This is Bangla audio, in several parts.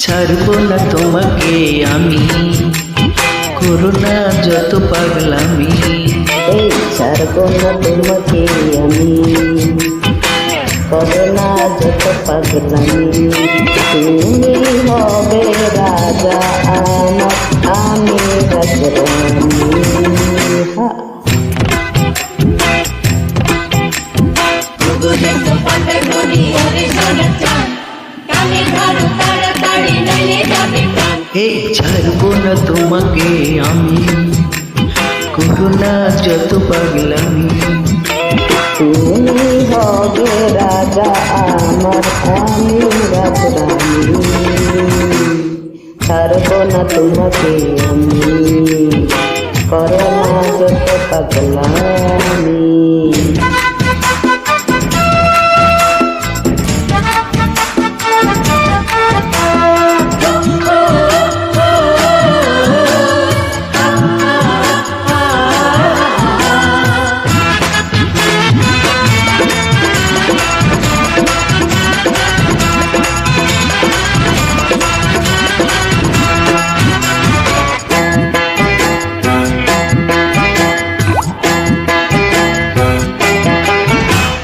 ছাড়বো না তোমাকে আমি, করো না যত পাগলামি। এই ছাড়বো না তোমাকে আমি, করো না যত পাগলামি। তুমি হবে রাজা আমার, আমি রাজরানী। এই ছাড়বো না তোমাকে আমি, করো না যত পাগলামি। তুমি হবে রাজা আমার, আমি রাজরানী। ছাড়বো না তোমাকে আমি, করো না যত পাগলামি।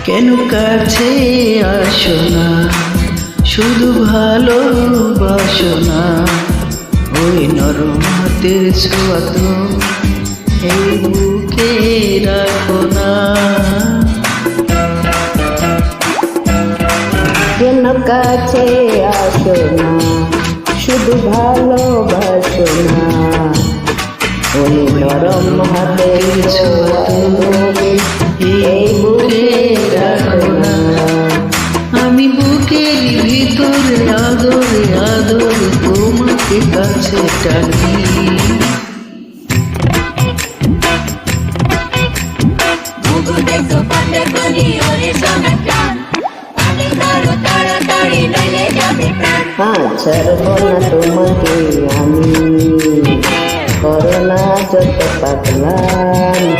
কেন কাছে আসো না, শুধু ভালোবাসো না। ওই নরম হাতের ছোঁয়া তো এই বুকে রাখো না। কেন কাছে আসো না, শুধু ভালোবাসো না। ওই নরম হাতের ছোঁয়া তুমি এই বুকে রাখো না। আমি বুকের ভিতরে আদরে আদরে তোমাকে কাছে টানি। ছাড়বো না তোমাকে আমি, করো না যত পাগলামি।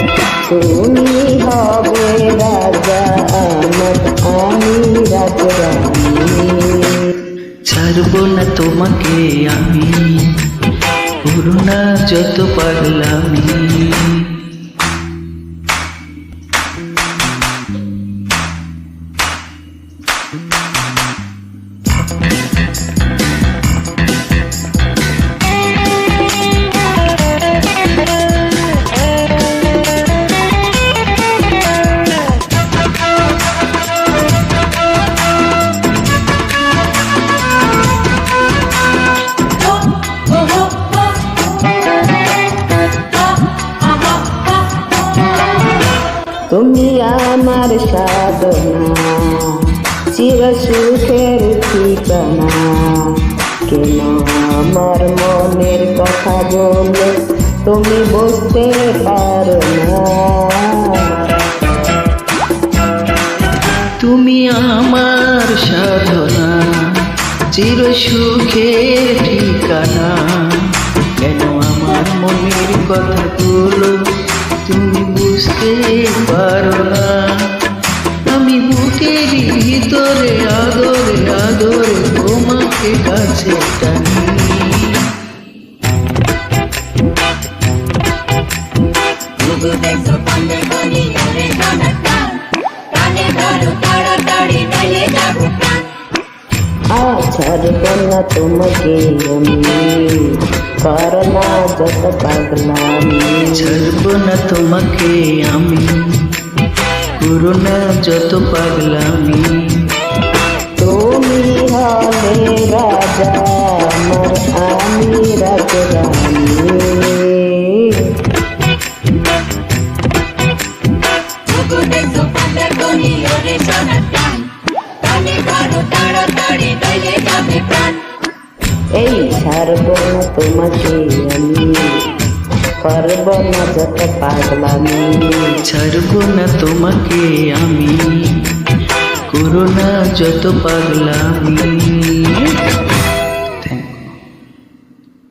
তুমি হবে রাজা আমার, আমি রাজরানী। ছাড়বো না তোমাকে আমি, করো না যত পাগলামি। তুমি আমার সাধনা, চির সুখের ঠিকানা। কেন আমার মনের কথা বলে তুমি বুঝতে পারো না? তুমি আমার সাধনা, চির সুখের ঠিকানা। কেন আমার মনের কথাগুলো তুমি বুঝতে পারো না? আমি বুকের ভিতরে আদরে আদরে তোমাকে কাছে টানি। ছাড়বো না তোমাকে আমি, করো না যত পাগলামি। ছাড়বো না তোমাকে আমি, করো না যত পাগলামি। তুমি হবে রাজা আমার, আমি রাজরানী। এই ছাড়বো না তোমাকে আমি, করবো না যত পাগলামি। ছাড়বো না তোমাকে আমি, করো না যত পাগলামি।